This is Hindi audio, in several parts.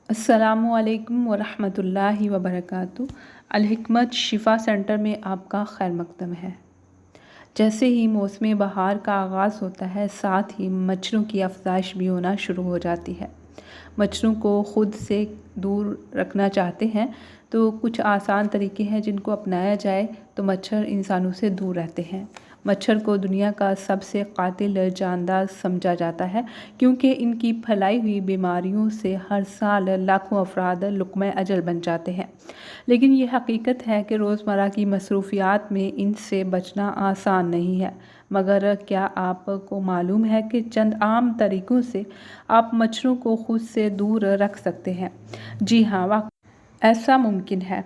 अस्सलामुअलैकुम वरहमतुल्लाहि वबरकातुहू। अल-हिकमत शिफ़ा सेंटर में आपका खैर मकदम है। जैसे ही मौसम बहार का आगाज़ होता है, साथ ही मच्छरों की अफज़ाइश भी होना शुरू हो जाती है। मच्छरों को ख़ुद से दूर रखना चाहते हैं तो कुछ आसान तरीके हैं जिनको अपनाया जाए तो मच्छर इंसानों से दूर रहते हैं। मच्छर को दुनिया का सबसे कातिल जानदार समझा जाता है क्योंकि इनकी फैलाई हुई बीमारियों से हर साल लाखों अफराद लुक़्मा अजल बन जाते हैं। लेकिन ये हकीकत है कि रोज़मर्रा की मसरूफ़ियात में इनसे बचना आसान नहीं है। मगर क्या आपको मालूम है कि चंद आम तरीक़ों से आप मच्छरों को खुद से दूर रख सकते हैं? जी हाँ, ऐसा मुमकिन है।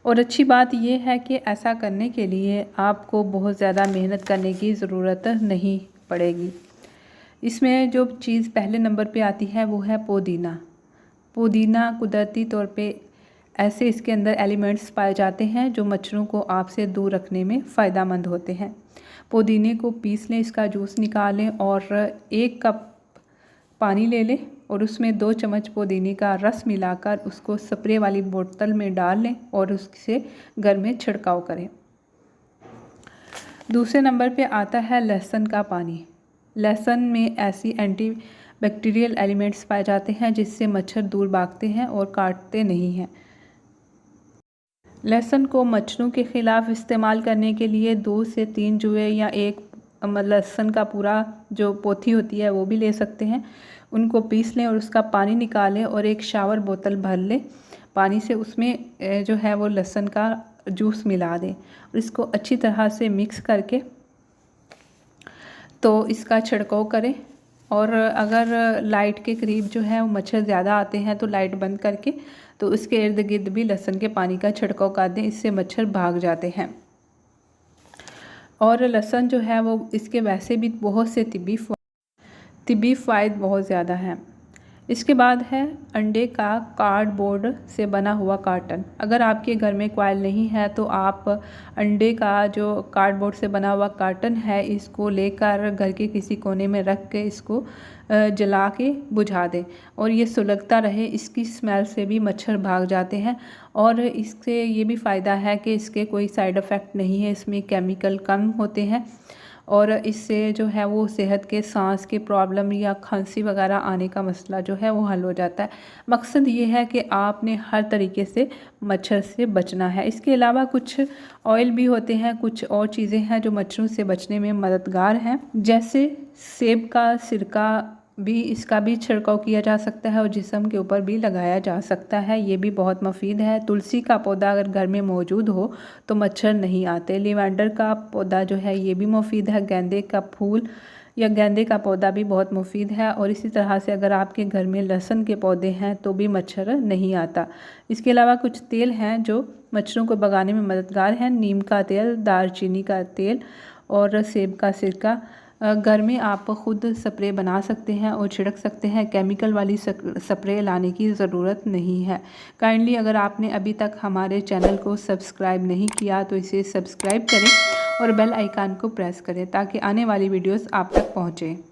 और अच्छी बात यह है कि ऐसा करने के लिए आपको बहुत ज़्यादा मेहनत करने की ज़रूरत नहीं पड़ेगी। इसमें जो चीज़ पहले नंबर पे आती है वो है पुदीना। पुदीना कुदरती तौर पे ऐसे इसके अंदर एलिमेंट्स पाए जाते हैं जो मच्छरों को आपसे दूर रखने में फ़ायदेमंद होते हैं। पुदीने को पीस लें, इसका जूस निकालें और 1 कप पानी ले लें और उसमें 2 चम्मच पुदीने का रस मिलाकर उसको स्प्रे वाली बोतल में डाल लें और उससे घर में छिड़काव करें। दूसरे नंबर पे आता है लहसुन का पानी। लहसुन में ऐसी एंटी बैक्टीरियल एलिमेंट्स पाए जाते हैं जिससे मच्छर दूर भागते हैं और काटते नहीं हैं। लहसुन को मच्छरों के ख़िलाफ़ इस्तेमाल करने के लिए 2 से 3 जुए या 1 लहसुन का पूरा जो पोथी होती है वो भी ले सकते हैं। उनको पीस लें और उसका पानी निकालें और 1 शावर बोतल भर लें पानी से। उसमें जो है वो लहसुन का जूस मिला दें और इसको अच्छी तरह से मिक्स करके तो इसका छिड़काव करें। और अगर लाइट के करीब जो है वो मच्छर ज़्यादा आते हैं तो लाइट बंद करके तो उसके इर्द गिर्द भी लहसुन के पानी का छिड़काव कर दें, इससे मच्छर भाग जाते हैं। और लहसुन जो है वो इसके वैसे भी बहुत से तिब्बी फ़ायदे बहुत ज़्यादा हैं। इसके बाद है अंडे का कार्डबोर्ड से बना हुआ कार्टन। अगर आपके घर में कॉइल नहीं है तो आप अंडे का जो कार्डबोर्ड से बना हुआ कार्टन है इसको लेकर घर के किसी कोने में रख के इसको जला के बुझा दें और ये सुलगता रहे। इसकी स्मेल से भी मच्छर भाग जाते हैं और इससे ये भी फ़ायदा है कि इसके कोई साइड इफ़ेक्ट नहीं है, इसमें केमिकल कम होते हैं और इससे जो है वो सेहत के सांस के प्रॉब्लम या खांसी वगैरह आने का मसला जो है वो हल हो जाता है। मकसद ये है कि आपने हर तरीके से मच्छर से बचना है। इसके अलावा कुछ ऑयल भी होते हैं, कुछ और चीज़ें हैं जो मच्छरों से बचने में मददगार हैं। जैसे सेब का सिरका भी, इसका भी छिड़काव किया जा सकता है और जिस्म के ऊपर भी लगाया जा सकता है, ये भी बहुत मुफीद है। तुलसी का पौधा अगर घर में मौजूद हो तो मच्छर नहीं आते। लेवेंडर का पौधा जो है ये भी मुफीद है। गेंदे का फूल या गेंदे का पौधा भी बहुत मुफीद है। और इसी तरह से अगर आपके घर में लहसुन के पौधे हैं तो भी मच्छर नहीं आता। इसके अलावा कुछ तेल हैं जो मच्छरों को भगाने में मददगार हैं। नीम का तेल, दालचीनी का तेल और सेब का सिरका। घर में आप ख़ुद स्प्रे बना सकते हैं और छिड़क सकते हैं। केमिकल वाली स्प्रे लाने की ज़रूरत नहीं है। काइंडली अगर आपने अभी तक हमारे चैनल को सब्सक्राइब नहीं किया तो इसे सब्सक्राइब करें और बेल आइकन को प्रेस करें ताकि आने वाली वीडियोस आप तक पहुँचें।